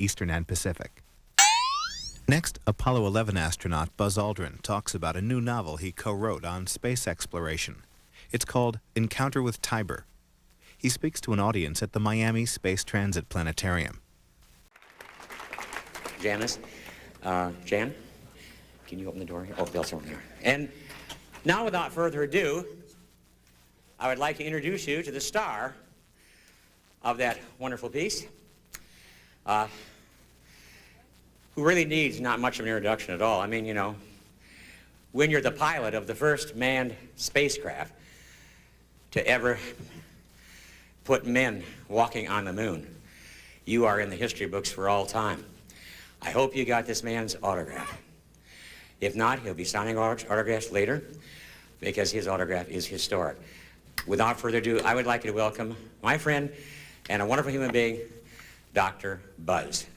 Eastern and Pacific. Next, Apollo 11 astronaut Buzz Aldrin talks about a new novel he co-wrote on space exploration. It's called Encounter with Tiber. He speaks to an audience at the Miami Space Transit Planetarium. Janice, Jan, can you open the door here? Oh, Bill's over here. And now, without further ado, I would like to introduce you to the star of that wonderful piece, who really needs not much of an introduction at all. I mean, you know, when you're the pilot of the first manned spacecraft to ever put men walking on the moon, you are in the history books for all time. I hope you got this man's autograph. If not, he'll be signing autographs later because his autograph is historic. Without further ado, I would like you to welcome my friend and a wonderful human being, Dr. Buzz.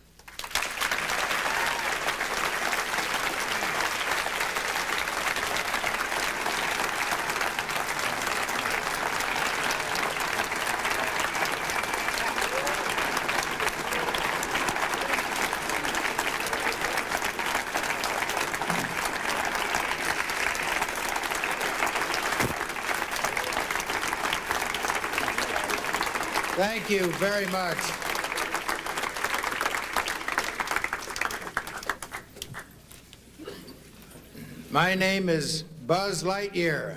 Thank you very much. My name is Buzz Lightyear.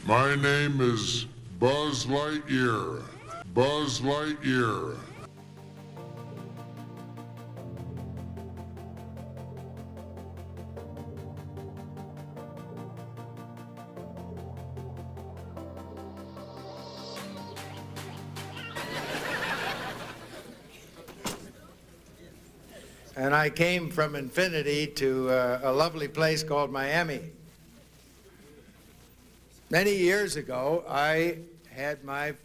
My name is Buzz Lightyear. Buzz Lightyear. And I came from infinity to a lovely place called Miami. Many years ago, I had my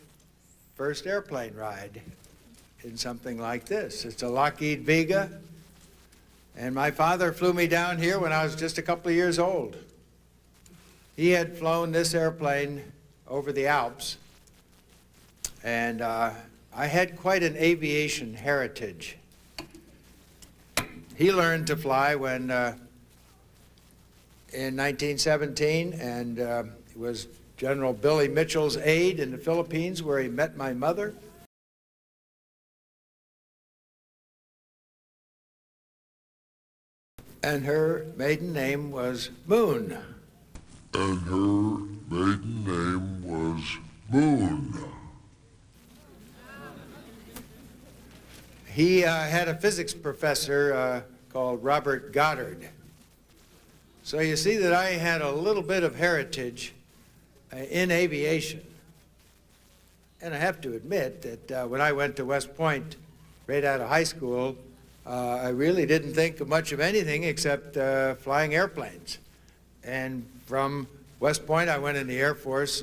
first airplane ride in something like this. It's a Lockheed Vega, and my father flew me down here when I was just a couple of years old. He had flown this airplane over the Alps, and I had quite an aviation heritage. He learned to fly when, in 1917, and was General Billy Mitchell's aide in the Philippines, where he met my mother. And her maiden name was Moon. And her maiden name was Moon. He had a physics professor called Robert Goddard. So you see that I had a little bit of heritage in aviation. And I have to admit that when I went to West Point right out of high school, I really didn't think much of anything except flying airplanes. And from West Point, I went in the Air Force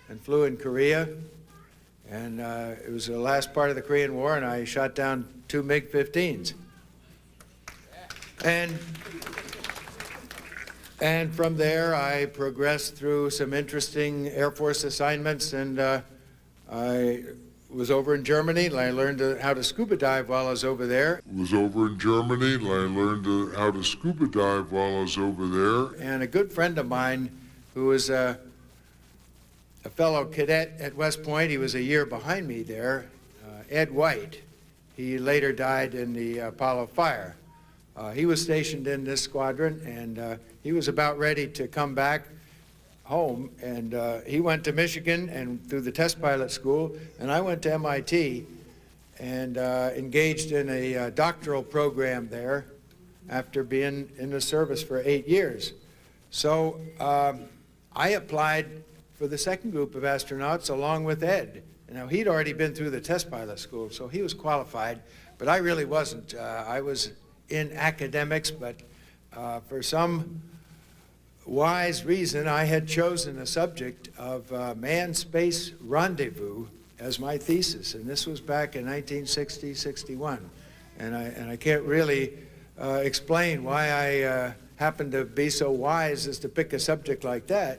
and flew in Korea. And it was the last part of the Korean War, and I shot down 2 MiG-15s. And from there, I progressed through some interesting Air Force assignments, and I was over in Germany, and I learned how to scuba dive while I was over there. How to scuba dive while I was over there. And a good friend of mine who was a fellow cadet at West Point, he was a year behind me there, Ed White. He later died in the Apollo fire. He was stationed in this squadron, and he was about ready to come back home, and he went to Michigan and through the test pilot school, and I went to MIT and engaged in a doctoral program there after being in the service for 8 years. So I applied for the second group of astronauts along with Ed. Now, he'd already been through the test pilot school, so he was qualified, but I really wasn't. I was in academics, but for some wise reason, I had chosen the subject of manned-space rendezvous as my thesis, and this was back in 1960-61. And I can't really explain why I happened to be so wise as to pick a subject like that,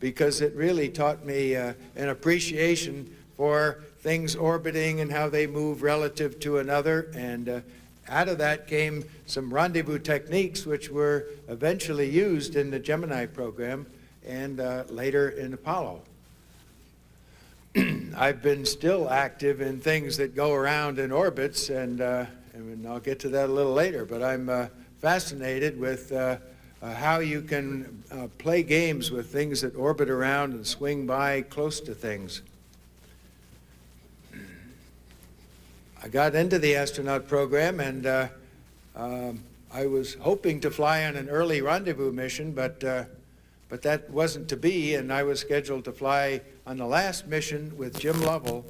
because it really taught me an appreciation for things orbiting and how they move relative to another, and out of that came some rendezvous techniques which were eventually used in the Gemini program and later in Apollo. I've been still active in things that go around in orbits, and I'll get to that a little later, but I'm fascinated with how you can play games with things that orbit around and swing by close to things. I got into the astronaut program, and I was hoping to fly on an early rendezvous mission, but that wasn't to be, and I was scheduled to fly on the last mission with Jim Lovell.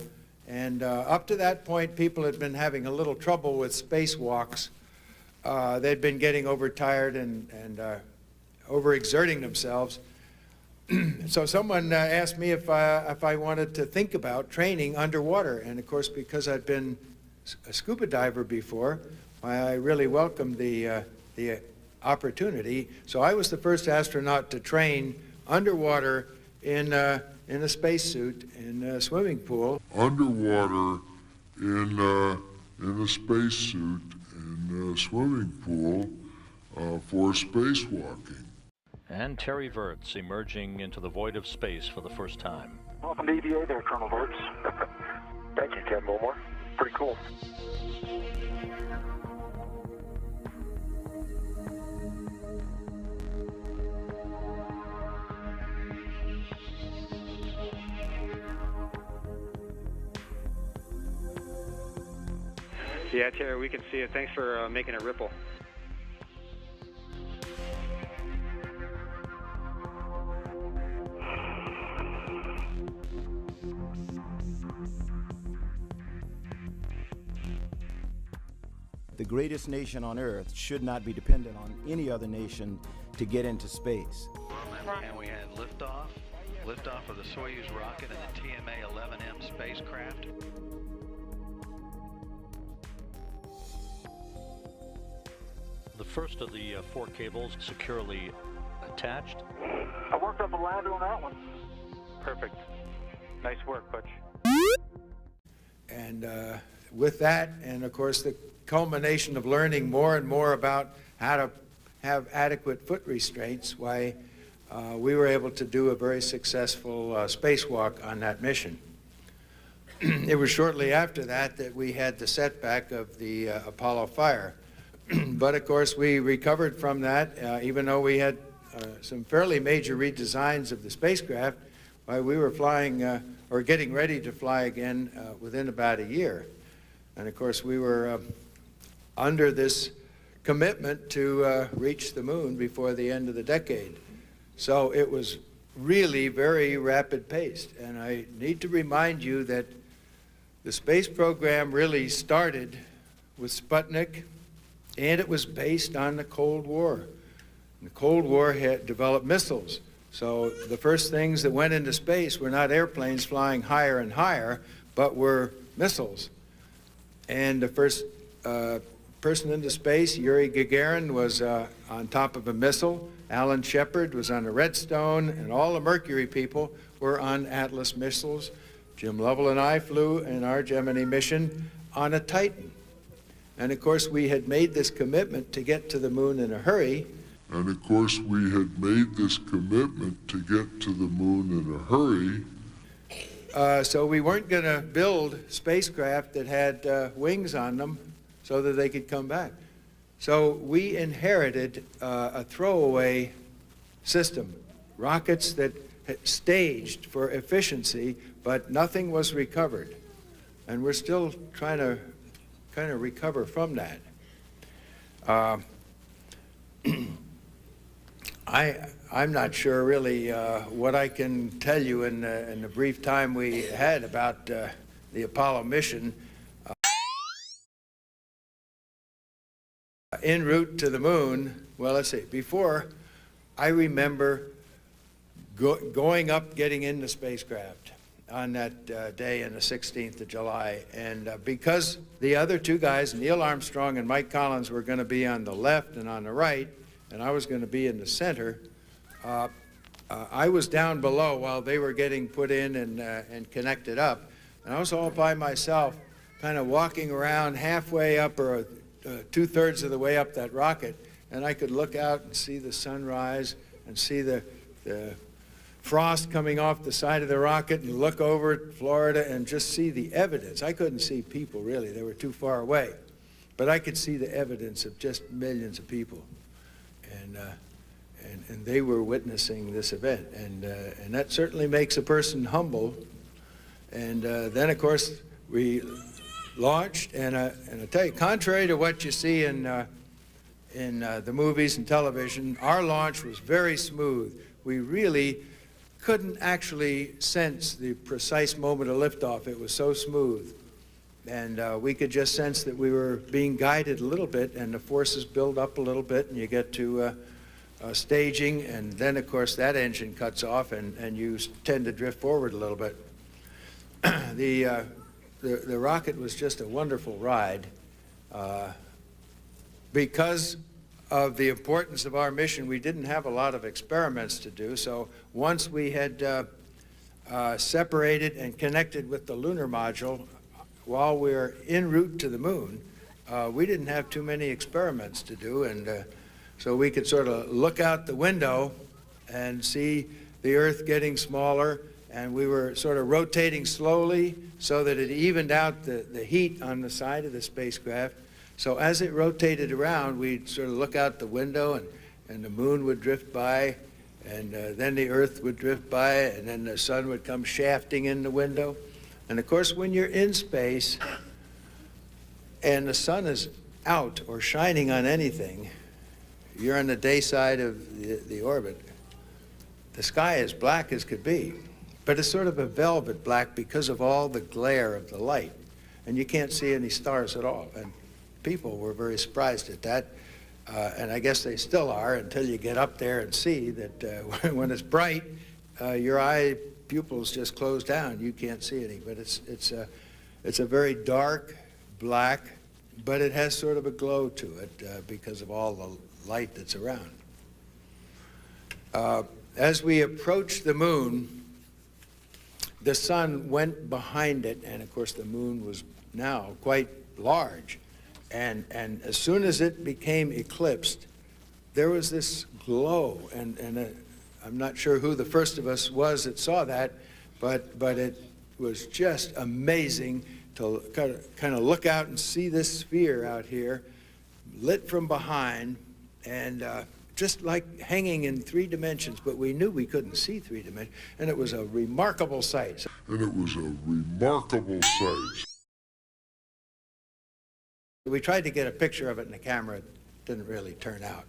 And up to that point, people had been having a little trouble with spacewalks. They'd been getting overtired and overexerting themselves. So someone asked me if I wanted to think about training underwater. And of course, because I'd been a scuba diver before, I really welcomed the opportunity. So I was the first astronaut to train underwater in a spacesuit in a swimming pool. Underwater in a spacesuit in a swimming pool for spacewalking. And Terry Virts emerging into the void of space for the first time. Welcome to EVA there, Colonel Virts. Thank you, Ken Wilmore. Pretty cool. Yeah, Terry, we can see it. Thanks for making it ripple. The greatest nation on Earth should not be dependent on any other nation to get into space. And we had liftoff of the Soyuz rocket and the TMA-11M spacecraft. The first of the 4 cables securely attached. I worked up a ladder on that one. Perfect. Nice work, Butch. And with that, and of course the culmination of learning more and more about how to have adequate foot restraints, why we were able to do a very successful spacewalk on that mission. It was shortly after that that we had the setback of the Apollo fire. But of course we recovered from that, even though we had some fairly major redesigns of the spacecraft. We were flying or getting ready to fly again within about a year. And of course we were under this commitment to reach the moon before the end of the decade. So it was really very rapid paced. And I need to remind you that the space program really started with Sputnik, and it was based on the Cold War. And the Cold War had developed missiles. So the first things that went into space were not airplanes flying higher and higher, but were missiles. And the first person into space, Yuri Gagarin, was on top of a missile. Alan Shepard was on a Redstone, and all the Mercury people were on Atlas missiles. Jim Lovell and I flew in our Gemini mission on a Titan. And of course, we had made this commitment to get to the moon in a hurry. And of course, we had made this commitment to get to the moon in a hurry. So we weren't going to build spacecraft that had wings on them so that they could come back. So we inherited a throwaway system, rockets that staged for efficiency, but nothing was recovered. And we're still trying to kind of recover from that. I'm not sure really what I can tell you in the brief time we had about the Apollo mission. En route to the moon, well, let's see, before I remember going up, getting in the spacecraft on that day on the 16th of July. And because the other 2 guys, Neil Armstrong and Mike Collins, were going to be on the left and on the right, and I was going to be in the center, I was down below while they were getting put in and connected up. And I was all by myself, kind of walking around halfway up or 2/3 of the way up that rocket, and I could look out and see the sunrise and see the frost coming off the side of the rocket and look over at Florida and just see the evidence. I couldn't see people, really. They were too far away. But I could see the evidence of just millions of people. And they were witnessing this event. And that certainly makes a person humble. And then, of course, we launched. And I tell you, contrary to what you see in the movies and television, our launch was very smooth. We really couldn't actually sense the precise moment of liftoff. It was so smooth. And we could just sense that we were being guided a little bit, and the forces build up a little bit, and you get to staging, and then, of course, that engine cuts off, and you tend to drift forward a little bit. The rocket was just a wonderful ride. Because of the importance of our mission, we didn't have a lot of experiments to do, so once we had separated and connected with the lunar module, while we were en route to the moon, we didn't have too many experiments to do, and so we could sort of look out the window and see the Earth getting smaller, and we were sort of rotating slowly so that it evened out the heat on the side of the spacecraft. So as it rotated around, we'd sort of look out the window, and the moon would drift by, and then the Earth would drift by, and then the sun would come shafting in the window. And of course, when you're in space and the sun is out or shining on anything, you're on the day side of the orbit. The sky is black as could be, but it's sort of a velvet black because of all the glare of the light. And you can't see any stars at all. And people were very surprised at that. And I guess they still are until you get up there and see that when it's bright, your eye pupils just close down. You can't see any, but it's a very dark black, but it has sort of a glow to it because of all the light that's around. As we approached the moon, the sun went behind it, and of course the moon was now quite large. And as soon as it became eclipsed, there was this glow, and I'm not sure who the first of us was that saw that, but it was just amazing to kind of look out and see this sphere out here, lit from behind, and just like hanging in 3 dimensions, but we knew we couldn't see 3 dimensions, and it was a remarkable sight. We tried to get a picture of it in the camera. It didn't really turn out.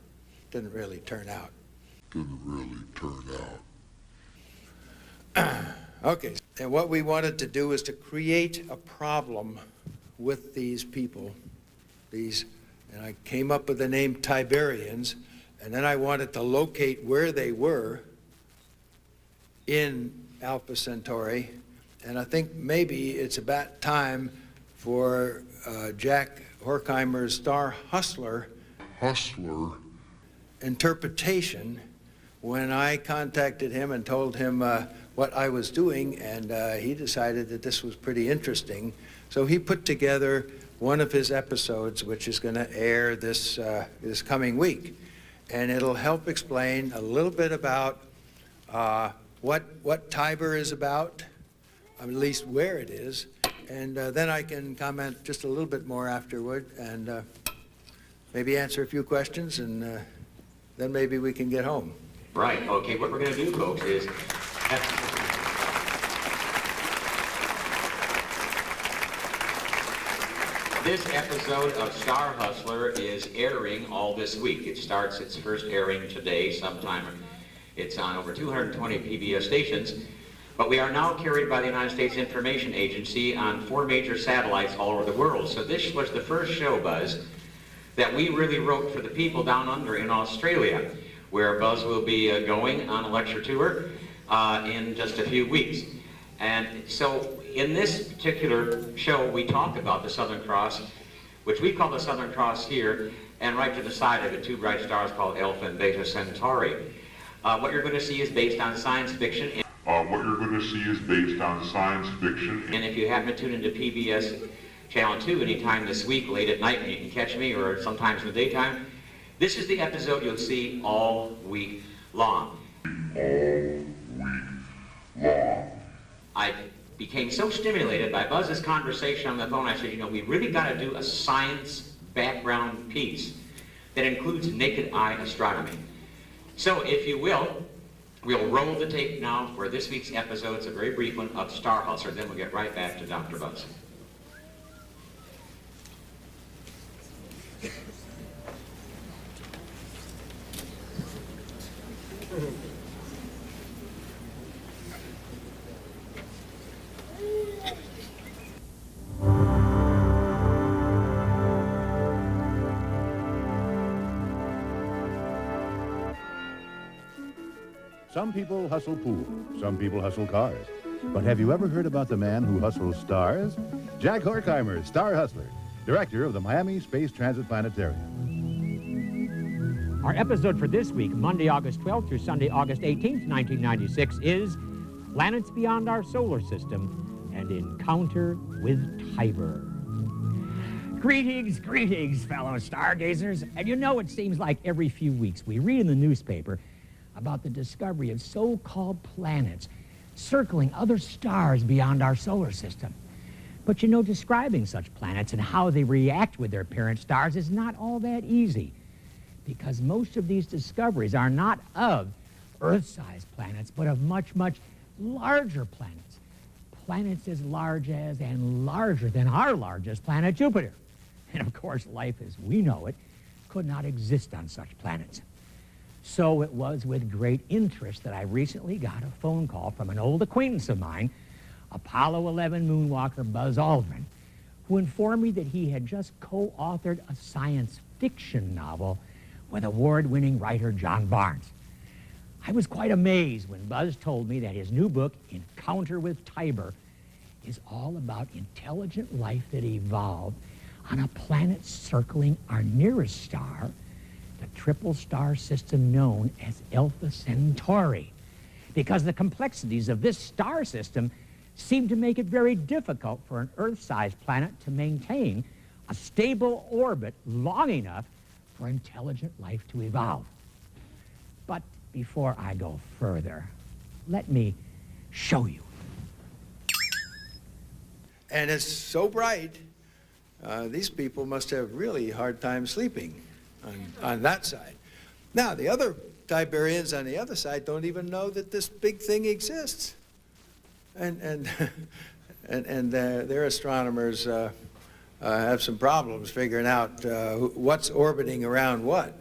Okay, and what we wanted to do is to create a problem with these people, and I came up with the name Tiberians, and then I wanted to locate where they were in Alpha Centauri, and I think maybe it's about time for Jack Horkheimer's Star Hustler interpretation when I contacted him and told him what I was doing, and he decided that this was pretty interesting. So he put together one of his episodes, which is going to air this coming week. And it'll help explain a little bit about what Tiber is about, at least where it is. And then I can comment just a little bit more afterward and maybe answer a few questions, and then maybe we can get home. Right, okay, what we're going to do, folks, is this episode of Star Hustler is airing all this week. It starts its first airing today sometime. It's on over 220 PBS stations, but we are now carried by the United States Information Agency on 4 major satellites all over the world. So this was the first show, Buzz, that we really wrote for the people down under in Australia, where Buzz will be going on a lecture tour in just a few weeks. And so in this particular show, we talked about the Southern Cross, which we call the Southern Cross here, and right to the side of it, 2 bright stars called Alpha and Beta Centauri. What you're going to see is based on science fiction. And if you happen to tune into PBS Channel 2 anytime this week, late at night when you can catch me, or sometimes in the daytime. This is the episode you'll see all week long. I became so stimulated by Buzz's conversation on the phone, I said, you know, we really got to do a science background piece that includes naked eye astronomy. So, if you will, we'll roll the tape now for this week's episode. It's a very brief one of Star Hustler. Then we'll get right back to Dr. Buzz. Some people hustle pool, some people hustle cars. But have you ever heard about the man who hustles stars? Jack Horkheimer, Star Hustler, director of the Miami Space Transit Planetarium. Our episode for this week, Monday, August 12th through Sunday, August 18th, 1996, is Planets Beyond Our Solar System and Encounter with Tiber. Greetings, greetings, fellow stargazers. And you know, it seems like every few weeks we read in the newspaper about the discovery of so-called planets circling other stars beyond our solar system. But you know, describing such planets and how they react with their parent stars is not all that easy, because most of these discoveries are not of Earth-sized planets, but of much, much larger planets. Planets as large as and larger than our largest planet, Jupiter. And of course, life as we know it could not exist on such planets. So it was with great interest that I recently got a phone call from an old acquaintance of mine, Apollo 11 moonwalker Buzz Aldrin, who informed me that he had just co-authored a science fiction novel with award-winning writer John Barnes. I was quite amazed when Buzz told me that his new book, Encounter with Tiber, is all about intelligent life that evolved on a planet circling our nearest star, the triple star system known as Alpha Centauri, because the complexities of this star system seem to make it very difficult for an Earth-sized planet to maintain a stable orbit long enough for intelligent life to evolve. But before I go further, let me show you. And it's so bright, these people must have really hard time sleeping on that side. Now, the other Tiberians on the other side don't even know that this big thing exists. And their astronomers have some problems figuring out what's orbiting around what.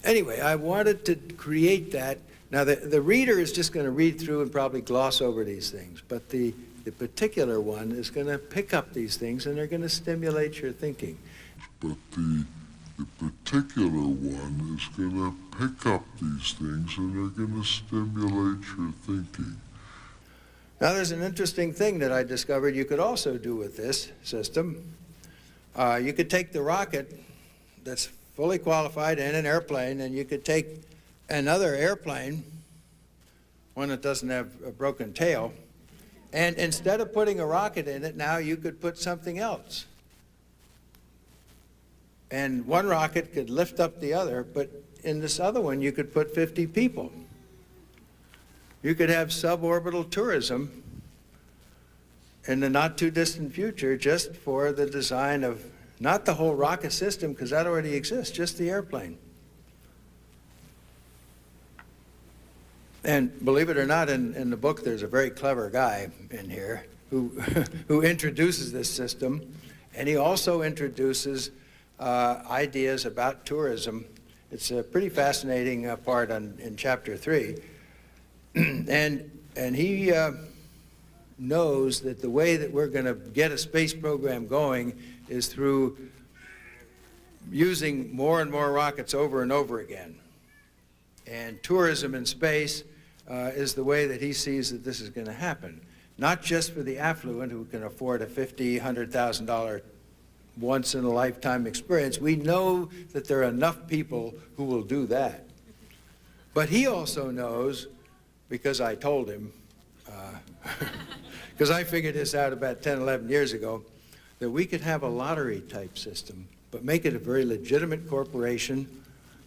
Anyway, I wanted to create that. Now, the reader is just going to read through and probably gloss over these things, but the particular one is going to pick up these things and they're going to stimulate your thinking. But the particular one is going to pick up these things and they're going to stimulate your thinking. Now, there's an interesting thing that I discovered you could also do with this system. You could take the rocket that's fully qualified and an airplane, and you could take another airplane, one that doesn't have a broken tail, and instead of putting a rocket in it, now you could put something else. And one rocket could lift up the other, but in this other one you could put 50 people. You could have suborbital tourism in the not too distant future just for the design of not the whole rocket system, because that already exists, just the airplane. And believe it or not, in the book there's a very clever guy in here who, who introduces this system, and he also introduces ideas about tourism. It's a pretty fascinating part in chapter 3. And he knows that the way that we're going to get a space program going is through using more and more rockets over and over again. And tourism in space is the way that he sees that this is going to happen. Not just for the affluent who can afford a $50,000, $100,000 once-in-a-lifetime experience. We know that there are enough people who will do that. But he also knows, because I told him, because I figured this out about 10, 11 years ago, that we could have a lottery-type system, but make it a very legitimate corporation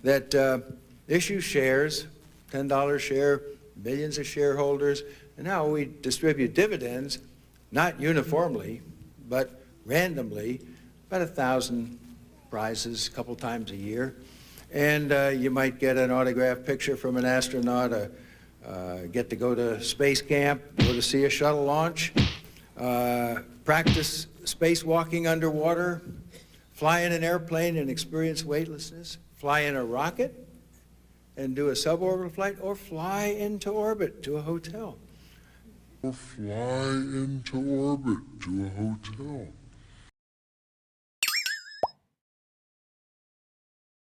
that issues shares, $10 share, millions of shareholders, and now we distribute dividends, not uniformly, but randomly, about 1,000 prizes a couple times a year. And you might get an autographed picture from an astronaut, get to go to space camp, go to see a shuttle launch, practice spacewalking underwater, fly in an airplane and experience weightlessness, fly in a rocket and do a suborbital flight, or fly into orbit to a hotel. Or fly into orbit to a hotel.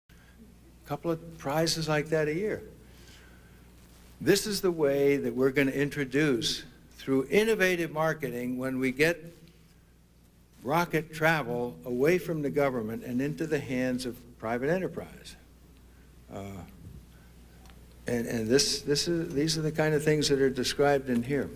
A couple of prizes like that a year. This is the way that we're going to introduce, through innovative marketing, when we get rocket travel away from the government and into the hands of private enterprise. These are the kind of things that are described in here.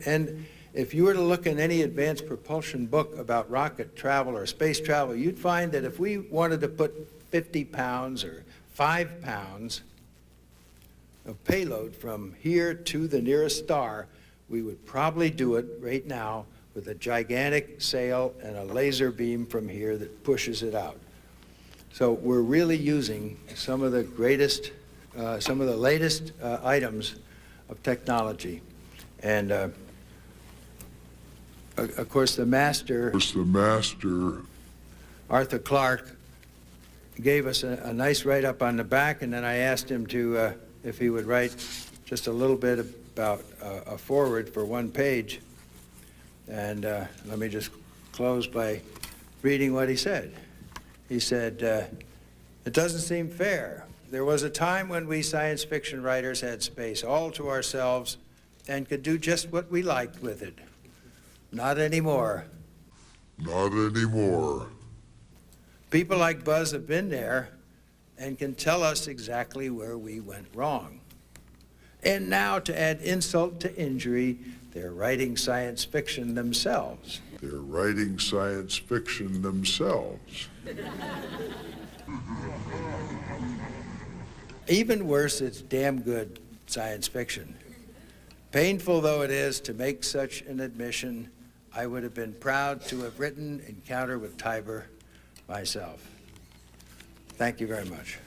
And if you were to look in any advanced propulsion book about rocket travel or space travel, you'd find that if we wanted to put 50 pounds or 5 pounds of payload from here to the nearest star, we would probably do it right now with a gigantic sail and a laser beam from here that pushes it out. So we're really using some of the greatest, some of the latest items of technology. And of course, the master, Arthur Clarke, gave us a nice write-up on the back, and then I asked him to, if he would write just a little bit about a foreword for one page. And let me just close by reading what he said. He said, "It doesn't seem fair. There was a time when we science fiction writers had space all to ourselves and could do just what we liked with it. Not anymore. Not anymore. People like Buzz have been there and can tell us exactly where we went wrong. And now, to add insult to injury, they're writing science fiction themselves." They're writing science fiction themselves. Even worse, it's damn good science fiction. Painful though it is to make such an admission, I would have been proud to have written Encounter with Tiber myself. Thank you very much.